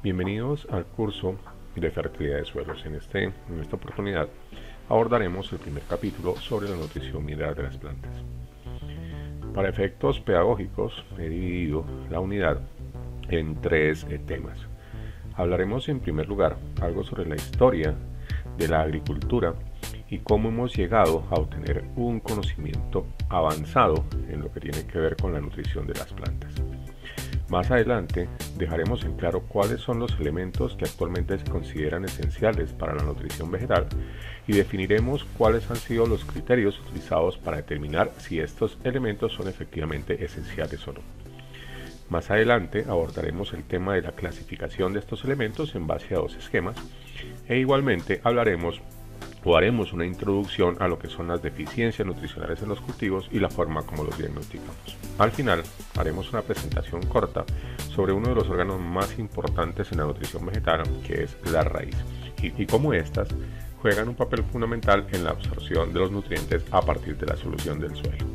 Bienvenidos al curso de fertilidad de suelos. En esta oportunidad abordaremos el primer capítulo sobre la nutrición mineral de las plantas. Para efectos pedagógicos he dividido la unidad en tres temas. Hablaremos en primer lugar algo sobre la historia de la agricultura y cómo hemos llegado a obtener un conocimiento avanzado en lo que tiene que ver con la nutrición de las plantas. Más adelante dejaremos en claro cuáles son los elementos que actualmente se consideran esenciales para la nutrición vegetal y definiremos cuáles han sido los criterios utilizados para determinar si estos elementos son efectivamente esenciales o no. Más adelante abordaremos el tema de la clasificación de estos elementos en base a dos esquemas e igualmente hablaremos o haremos una introducción a lo que son las deficiencias nutricionales en los cultivos y la forma como los diagnosticamos. Al final haremos una presentación corta sobre uno de los órganos más importantes en la nutrición vegetal, que es la raíz, y cómo éstas juegan un papel fundamental en la absorción de los nutrientes a partir de la solución del suelo.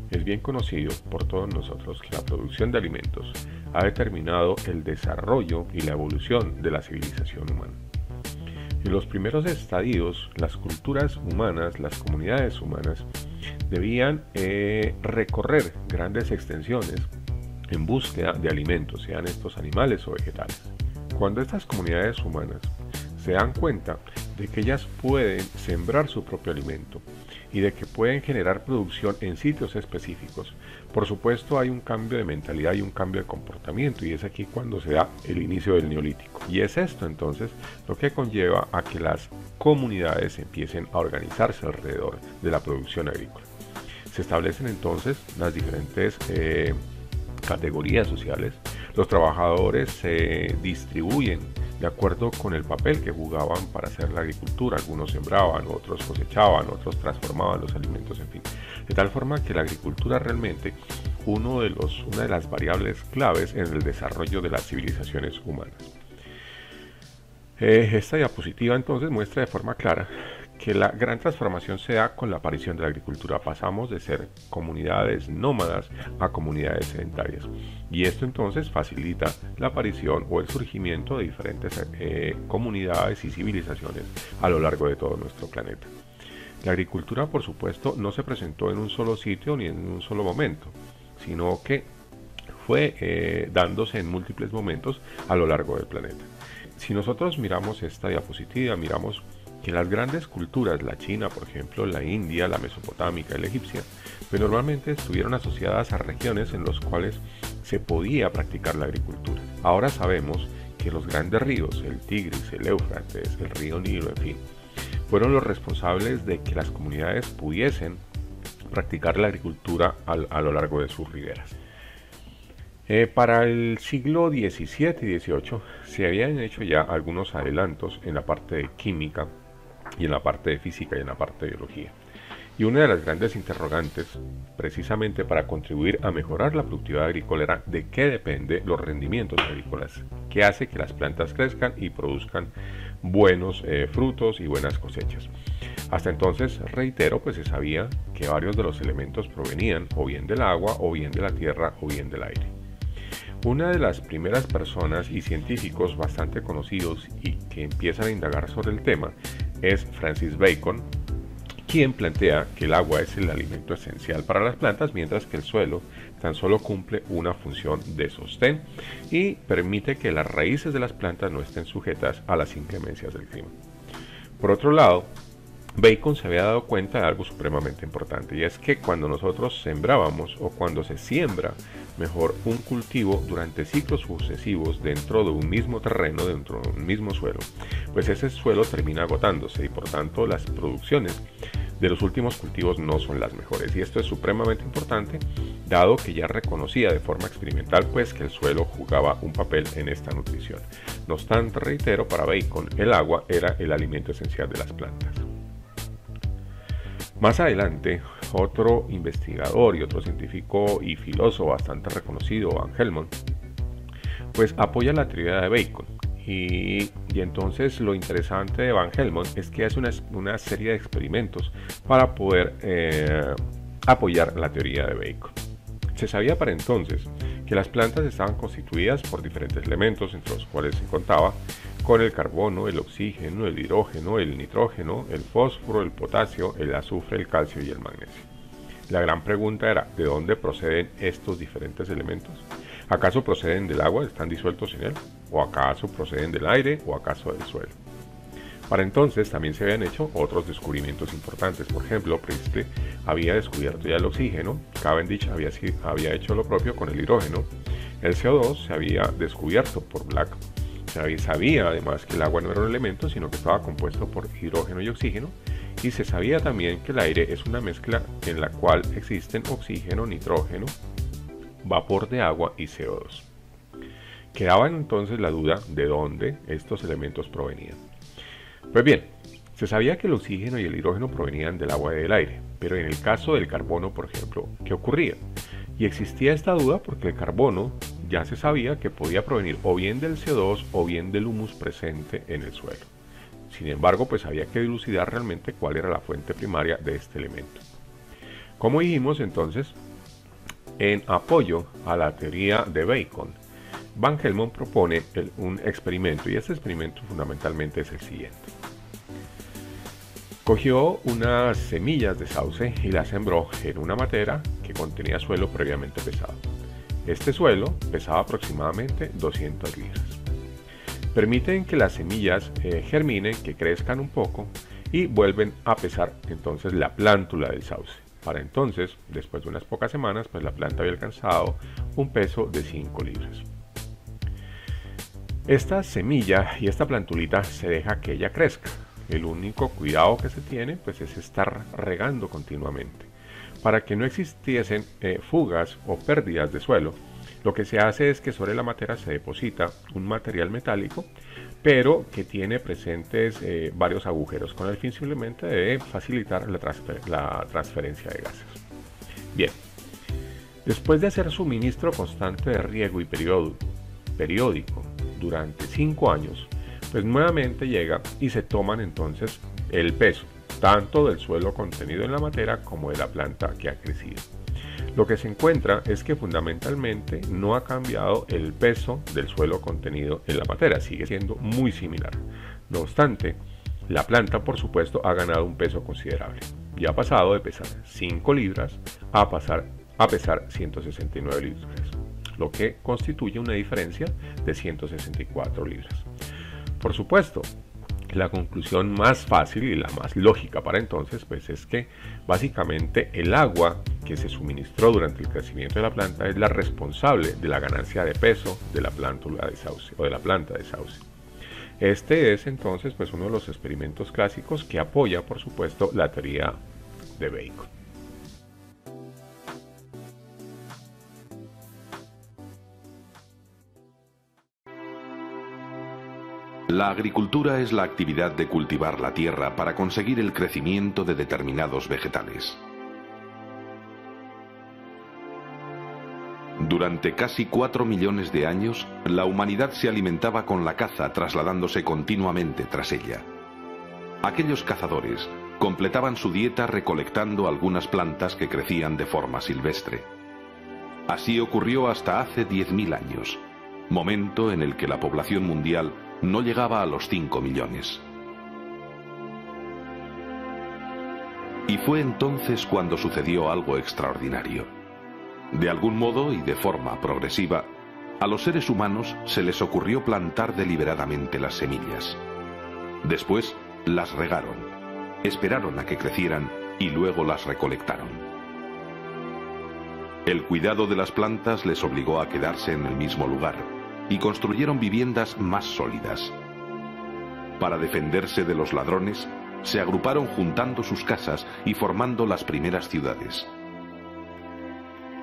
Es bien conocido por todos nosotros que la producción de alimentos ha determinado el desarrollo y la evolución de la civilización humana. En los primeros estadios, las culturas humanas, las comunidades humanas, debían recorrer grandes extensiones en búsqueda de alimentos, sean estos animales o vegetales. Cuando estas comunidades humanas se dan cuenta de que ellas pueden sembrar su propio alimento y de que pueden generar producción en sitios específicos, por supuesto hay un cambio de mentalidad y un cambio de comportamiento, y es aquí cuando se da el inicio del neolítico. Y es esto entonces lo que conlleva a que las comunidades empiecen a organizarse alrededor de la producción agrícola. Se establecen entonces las diferentes categorías sociales. Los trabajadores se distribuyen de acuerdo con el papel que jugaban para hacer la agricultura. Algunos sembraban, otros cosechaban, otros transformaban los alimentos, en fin. De tal forma que la agricultura realmente una de las variables claves en el desarrollo de las civilizaciones humanas. Esta diapositiva entonces muestra de forma clara que la gran transformación se da con la aparición de la agricultura. Pasamos de ser comunidades nómadas a comunidades sedentarias, y esto entonces facilita la aparición o el surgimiento de diferentes comunidades y civilizaciones a lo largo de todo nuestro planeta. La agricultura, por supuesto, no se presentó en un solo sitio ni en un solo momento, sino que fue dándose en múltiples momentos a lo largo del planeta. Si nosotros miramos esta diapositiva, miramos que las grandes culturas, la China, por ejemplo, la India, la mesopotámica y la egipcia, pues normalmente estuvieron asociadas a regiones en las cuales se podía practicar la agricultura. Ahora sabemos que los grandes ríos, el Tigris, el Éufrates, el río Nilo, en fin, fueron los responsables de que las comunidades pudiesen practicar la agricultura a lo largo de sus riberas. Para el siglo XVII y XVIII se habían hecho ya algunos adelantos en la parte de química y en la parte de física y en la parte de biología. Y una de las grandes interrogantes, precisamente para contribuir a mejorar la productividad agrícola, era de qué depende los rendimientos agrícolas, qué hace que las plantas crezcan y produzcan buenos frutos y buenas cosechas. Hasta entonces, reitero, pues se sabía que varios de los elementos provenían o bien del agua, o bien de la tierra, o bien del aire. Una de las primeras personas y científicos bastante conocidos y que empiezan a indagar sobre el tema es Francis Bacon, quien plantea que el agua es el alimento esencial para las plantas, mientras que el suelo tan solo cumple una función de sostén y permite que las raíces de las plantas no estén sujetas a las inclemencias del clima. Por otro lado, Bacon se había dado cuenta de algo supremamente importante, y es que cuando nosotros sembrábamos o cuando se siembra mejor un cultivo durante ciclos sucesivos dentro de un mismo terreno, dentro de un mismo suelo, pues ese suelo termina agotándose y por tanto las producciones de los últimos cultivos no son las mejores. Y esto es supremamente importante, dado que ya reconocía de forma experimental pues que el suelo jugaba un papel en esta nutrición. No obstante, reitero, para Bacon el agua era el alimento esencial de las plantas. Más adelante, otro investigador y otro científico y filósofo bastante reconocido, Van Helmont, pues apoya la teoría de Bacon Y entonces lo interesante de Van Helmont es que hace una serie de experimentos para poder apoyar la teoría de Bacon. Se sabía para entonces que las plantas estaban constituidas por diferentes elementos, entre los cuales se contaba con el carbono, el oxígeno, el hidrógeno, el nitrógeno, el fósforo, el potasio, el azufre, el calcio y el magnesio. La gran pregunta era, ¿de dónde proceden estos diferentes elementos? ¿Acaso proceden del agua, están disueltos en él? ¿O acaso proceden del aire o acaso del suelo? Para entonces también se habían hecho otros descubrimientos importantes. Por ejemplo, Priestley había descubierto ya el oxígeno, Cavendish había hecho lo propio con el hidrógeno, el CO2 se había descubierto por Black, se sabía además que el agua no era un elemento, sino que estaba compuesto por hidrógeno y oxígeno, y se sabía también que el aire es una mezcla en la cual existen oxígeno, nitrógeno, vapor de agua y CO2. Quedaba entonces la duda de dónde estos elementos provenían. Pues bien, se sabía que el oxígeno y el hidrógeno provenían del agua y del aire, pero en el caso del carbono, por ejemplo, ¿qué ocurría? Y existía esta duda porque el carbono ya se sabía que podía provenir o bien del CO2 o bien del humus presente en el suelo. Sin embargo, pues había que dilucidar realmente cuál era la fuente primaria de este elemento. Como dijimos entonces, en apoyo a la teoría de Bacon, Van Helmont propone un experimento, y este experimento fundamentalmente es el siguiente. Cogió unas semillas de sauce y las sembró en una matera que contenía suelo previamente pesado. Este suelo pesaba aproximadamente 200 libras. Permiten que las semillas germinen, que crezcan un poco y vuelven a pesar entonces la plántula del sauce. Para entonces, después de unas pocas semanas, pues la planta había alcanzado un peso de 5 libras. Esta semilla y esta plantulita se deja que ella crezca. El único cuidado que se tiene pues es estar regando continuamente. Para que no existiesen fugas o pérdidas de suelo, lo que se hace es que sobre la matera se deposita un material metálico, pero que tiene presentes varios agujeros con el fin simplemente de facilitar la transferencia de gases. Bien, después de hacer suministro constante de riego y periódico durante 5 años, pues nuevamente llega y se toman entonces el peso, tanto del suelo contenido en la matera como de la planta que ha crecido. Lo que se encuentra es que fundamentalmente no ha cambiado el peso del suelo contenido en la matera, sigue siendo muy similar. No obstante, la planta por supuesto ha ganado un peso considerable y ha pasado de pesar 5 libras a pesar 169 libras, lo que constituye una diferencia de 164 libras. Por supuesto, la conclusión más fácil y la más lógica para entonces pues es que básicamente el agua que se suministró durante el crecimiento de la planta es la responsable de la ganancia de peso de la plántula de sauce o de la planta de sauce. Este es entonces pues uno de los experimentos clásicos que apoya por supuesto la teoría de Bacon. La agricultura es la actividad de cultivar la tierra para conseguir el crecimiento de determinados vegetales. Durante casi 4 millones de años, la humanidad se alimentaba con la caza, trasladándose continuamente tras ella. Aquellos cazadores completaban su dieta recolectando algunas plantas que crecían de forma silvestre. Así ocurrió hasta hace 10.000 años, momento en el que la población mundial no llegaba a los 5 millones. Y fue entonces cuando sucedió algo extraordinario. De algún modo y de forma progresiva, a los seres humanos se les ocurrió plantar deliberadamente las semillas. Después las regaron, esperaron a que crecieran y luego las recolectaron. El cuidado de las plantas les obligó a quedarse en el mismo lugar y construyeron viviendas más sólidas. Para defenderse de los ladrones, se agruparon juntando sus casas y formando las primeras ciudades.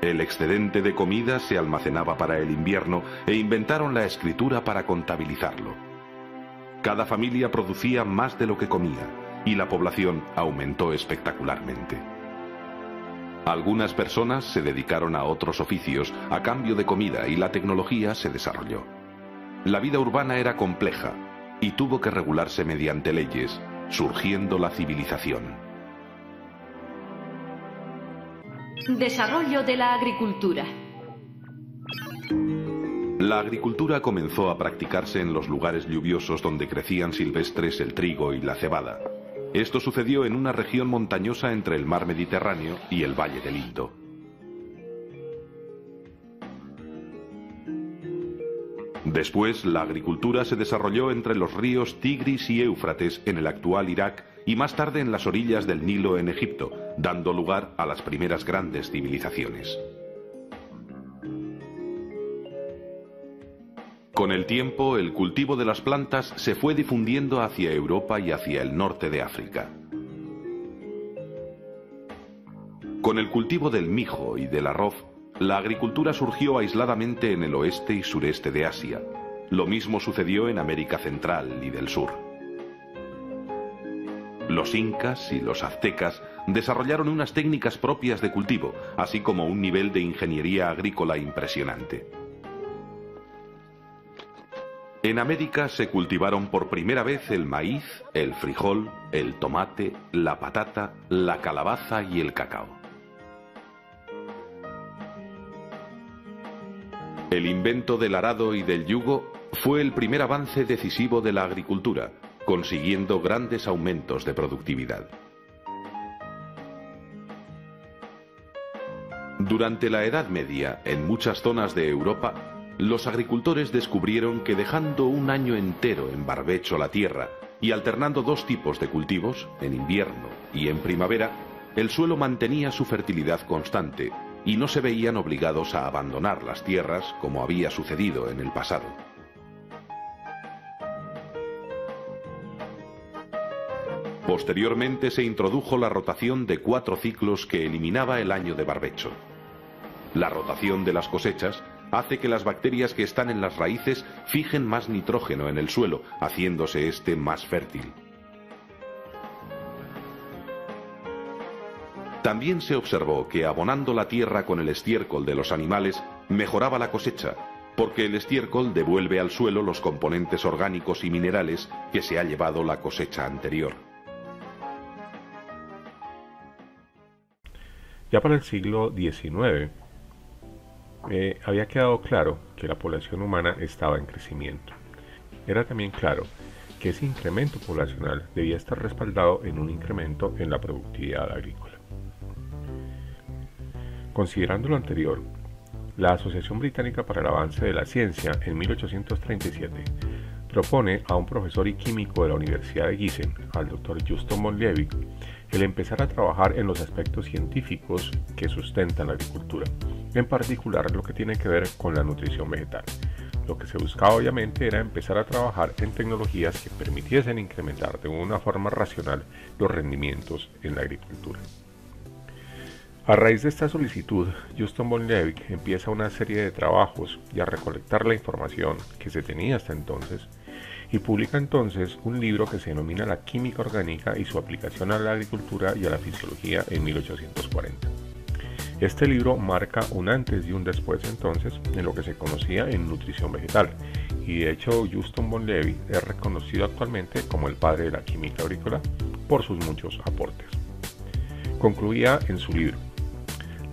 El excedente de comida se almacenaba para el invierno e inventaron la escritura para contabilizarlo. Cada familia producía más de lo que comía y la población aumentó espectacularmente. Algunas personas se dedicaron a otros oficios a cambio de comida y la tecnología se desarrolló. La vida urbana era compleja y tuvo que regularse mediante leyes, surgiendo la civilización. Desarrollo de la agricultura. La agricultura comenzó a practicarse en los lugares lluviosos donde crecían silvestres el trigo y la cebada. Esto sucedió en una región montañosa entre el mar Mediterráneo y el Valle del Indo. Después, la agricultura se desarrolló entre los ríos Tigris y Éufrates en el actual Irak y más tarde en las orillas del Nilo en Egipto, dando lugar a las primeras grandes civilizaciones. Con el tiempo, el cultivo de las plantas se fue difundiendo hacia Europa y hacia el norte de África. Con el cultivo del mijo y del arroz, la agricultura surgió aisladamente en el oeste y sureste de Asia. Lo mismo sucedió en América Central y del Sur. Los incas y los aztecas desarrollaron unas técnicas propias de cultivo, así como un nivel de ingeniería agrícola impresionante. En América se cultivaron por primera vez el maíz, el frijol, el tomate, la patata, la calabaza y el cacao. El invento del arado y del yugo fue el primer avance decisivo de la agricultura, consiguiendo grandes aumentos de productividad. Durante la Edad Media, en muchas zonas de Europa, los agricultores descubrieron que dejando un año entero en barbecho la tierra y alternando dos tipos de cultivos, en invierno y en primavera, el suelo mantenía su fertilidad constante y no se veían obligados a abandonar las tierras como había sucedido en el pasado. Posteriormente se introdujo la rotación de 4 ciclos que eliminaba el año de barbecho. La rotación de las cosechas hace que las bacterias que están en las raíces fijen más nitrógeno en el suelo, haciéndose este más fértil. También se observó que abonando la tierra con el estiércol de los animales mejoraba la cosecha, porque el estiércol devuelve al suelo los componentes orgánicos y minerales que se ha llevado la cosecha anterior. Ya para el siglo XIX, había quedado claro que la población humana estaba en crecimiento. Era también claro que ese incremento poblacional debía estar respaldado en un incremento en la productividad agrícola. Considerando lo anterior, la Asociación Británica para el Avance de la Ciencia en 1837 propone a un profesor y químico de la Universidad de Gießen, al Dr. Justus von Liebig, el empezar a trabajar en los aspectos científicos que sustentan la agricultura, en particular lo que tiene que ver con la nutrición vegetal. Lo que se buscaba obviamente era empezar a trabajar en tecnologías que permitiesen incrementar de una forma racional los rendimientos en la agricultura. A raíz de esta solicitud, Justus von Liebig empieza una serie de trabajos y a recolectar la información que se tenía hasta entonces y publica entonces un libro que se denomina La química orgánica y su aplicación a la agricultura y a la fisiología en 1840. Este libro marca un antes y un después entonces en lo que se conocía en nutrición vegetal y de hecho Justus von Liebig es reconocido actualmente como el padre de la química agrícola por sus muchos aportes. Concluía en su libro: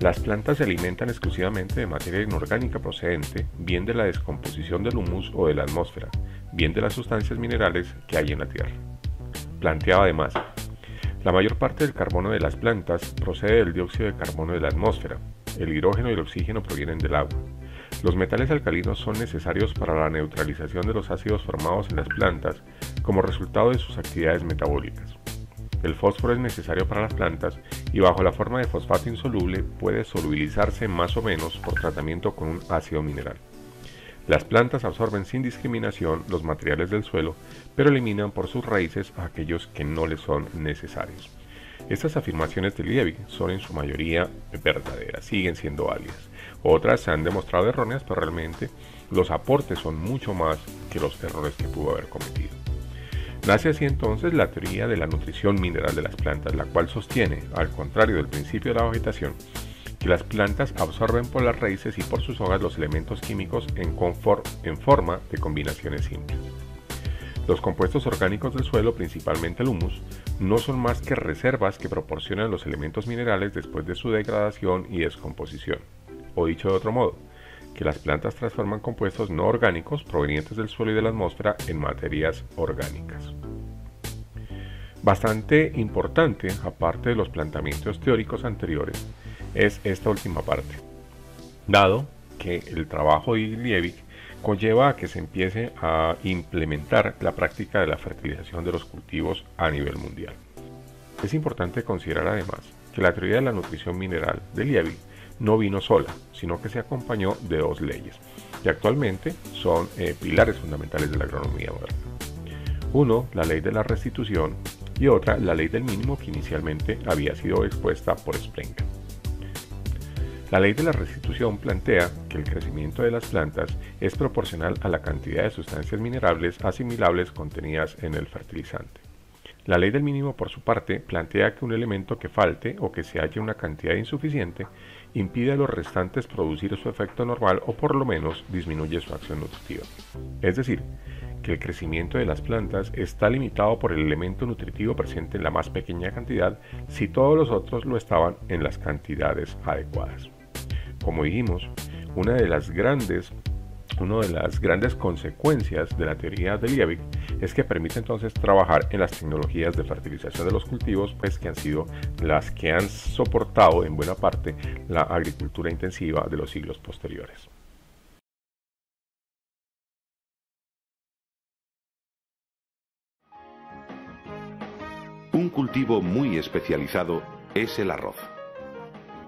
las plantas se alimentan exclusivamente de materia inorgánica procedente, bien de la descomposición del humus o de la atmósfera, bien de las sustancias minerales que hay en la tierra. Planteaba además: la mayor parte del carbono de las plantas procede del dióxido de carbono de la atmósfera, el hidrógeno y el oxígeno provienen del agua. Los metales alcalinos son necesarios para la neutralización de los ácidos formados en las plantas como resultado de sus actividades metabólicas. El fósforo es necesario para las plantas y bajo la forma de fosfato insoluble puede solubilizarse más o menos por tratamiento con un ácido mineral. Las plantas absorben sin discriminación los materiales del suelo, pero eliminan por sus raíces a aquellos que no les son necesarios. Estas afirmaciones de Liebig son en su mayoría verdaderas, siguen siendo válidas. Otras se han demostrado erróneas, pero realmente los aportes son mucho más que los errores que pudo haber cometido. Nace así entonces la teoría de la nutrición mineral de las plantas, la cual sostiene, al contrario del principio de la vegetación, que las plantas absorben por las raíces y por sus hojas los elementos químicos en forma de combinaciones simples. Los compuestos orgánicos del suelo, principalmente el humus, no son más que reservas que proporcionan los elementos minerales después de su degradación y descomposición. O dicho de otro modo, que las plantas transforman compuestos no orgánicos provenientes del suelo y de la atmósfera en materias orgánicas. Bastante importante, aparte de los planteamientos teóricos anteriores, es esta última parte, dado que el trabajo de Liebig conlleva a que se empiece a implementar la práctica de la fertilización de los cultivos a nivel mundial. Es importante considerar además que la teoría de la nutrición mineral de Liebig no vino sola, sino que se acompañó de dos leyes, que actualmente son pilares fundamentales de la agronomía moderna. Uno, la ley de la restitución, y otra, la ley del mínimo, que inicialmente había sido expuesta por Sprenger. La ley de la restitución plantea que el crecimiento de las plantas es proporcional a la cantidad de sustancias minerales asimilables contenidas en el fertilizante. La ley del mínimo, por su parte, plantea que un elemento que falte o que se halle una cantidad insuficiente impide a los restantes producir su efecto normal o por lo menos disminuye su acción nutritiva. Es decir, que el crecimiento de las plantas está limitado por el elemento nutritivo presente en la más pequeña cantidad si todos los otros lo estaban en las cantidades adecuadas. Como dijimos, una de las grandes consecuencias de la teoría de Liebig es que permite entonces trabajar en las tecnologías de fertilización de los cultivos, pues que han sido las que han soportado en buena parte la agricultura intensiva de los siglos posteriores. Un cultivo muy especializado es el arroz.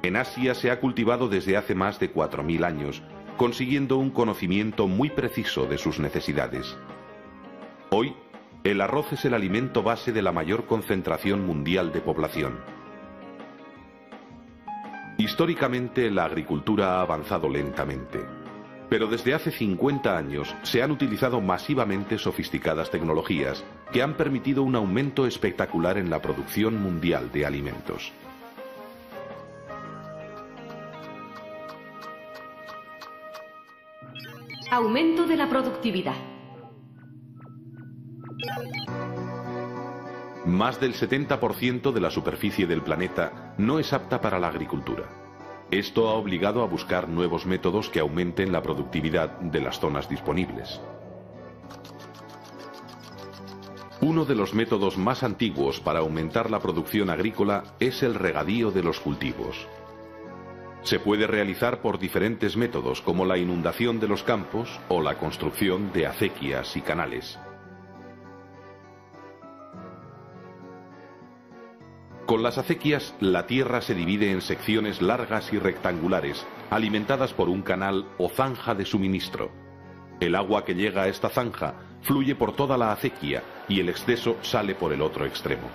En Asia se ha cultivado desde hace más de 4000 años, consiguiendo un conocimiento muy preciso de sus necesidades. Hoy, el arroz es el alimento base de la mayor concentración mundial de población. Históricamente, la agricultura ha avanzado lentamente, pero desde hace 50 años se han utilizado masivamente sofisticadas tecnologías que han permitido un aumento espectacular en la producción mundial de alimentos. Aumento de la productividad. Más del 70% de la superficie del planeta no es apta para la agricultura. Esto ha obligado a buscar nuevos métodos que aumenten la productividad de las zonas disponibles. Uno de los métodos más antiguos para aumentar la producción agrícola es el regadío de los cultivos. Se puede realizar por diferentes métodos como la inundación de los campos o la construcción de acequias y canales. Con las acequias, la tierra se divide en secciones largas y rectangulares, alimentadas por un canal o zanja de suministro. El agua que llega a esta zanja fluye por toda la acequia y el exceso sale por el otro extremo.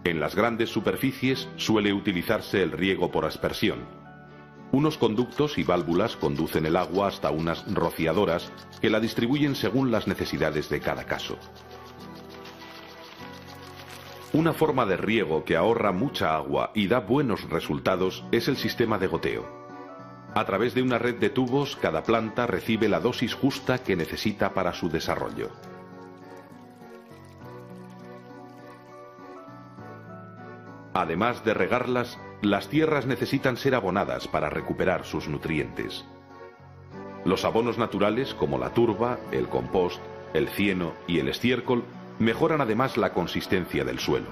En las grandes superficies suele utilizarse el riego por aspersión. Unos conductos y válvulas conducen el agua hasta unas rociadoras que la distribuyen según las necesidades de cada caso. Una forma de riego que ahorra mucha agua y da buenos resultados es el sistema de goteo. A través de una red de tubos, cada planta recibe la dosis justa que necesita para su desarrollo. Además de regarlas, las tierras necesitan ser abonadas para recuperar sus nutrientes. Los abonos naturales, como la turba, el compost, el cieno y el estiércol, mejoran además la consistencia del suelo.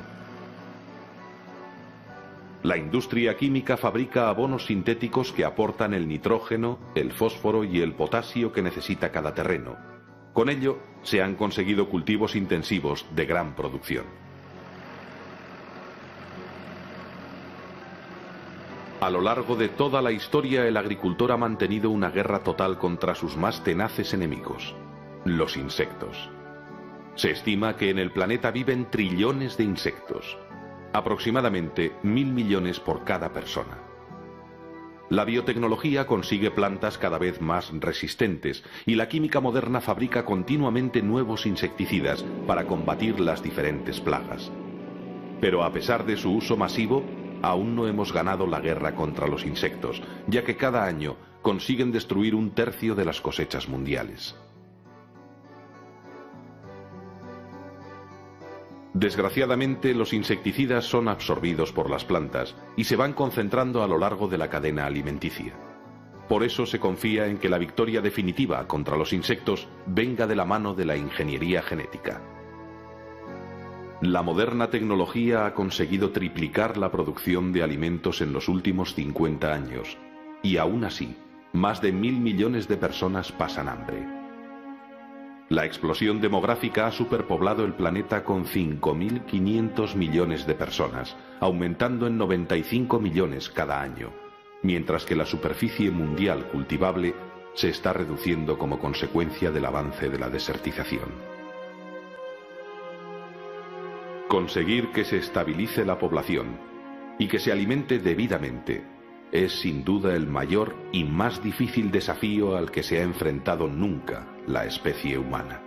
La industria química fabrica abonos sintéticos que aportan el nitrógeno, el fósforo y el potasio que necesita cada terreno. Con ello, se han conseguido cultivos intensivos de gran producción. A lo largo de toda la historia, el agricultor ha mantenido una guerra total contra sus más tenaces enemigos, los insectos. Se estima que en el planeta viven trillones de insectos, aproximadamente 1000 millones por cada persona. La biotecnología consigue plantas cada vez más resistentes y la química moderna fabrica continuamente nuevos insecticidas para combatir las diferentes plagas. Pero a pesar de su uso masivo, aún no hemos ganado la guerra contra los insectos, ya que cada año consiguen destruir 1/3 de las cosechas mundiales. Desgraciadamente, los insecticidas son absorbidos por las plantas y se van concentrando a lo largo de la cadena alimenticia. Por eso se confía en que la victoria definitiva contra los insectos venga de la mano de la ingeniería genética. La moderna tecnología ha conseguido triplicar la producción de alimentos en los últimos 50 años, y aún así, más de 1.000 millones de personas pasan hambre. La explosión demográfica ha superpoblado el planeta con 5.500 millones de personas, aumentando en 95 millones cada año, mientras que la superficie mundial cultivable se está reduciendo como consecuencia del avance de la desertización. Conseguir que se estabilice la población y que se alimente debidamente es sin duda el mayor y más difícil desafío al que se ha enfrentado nunca la especie humana.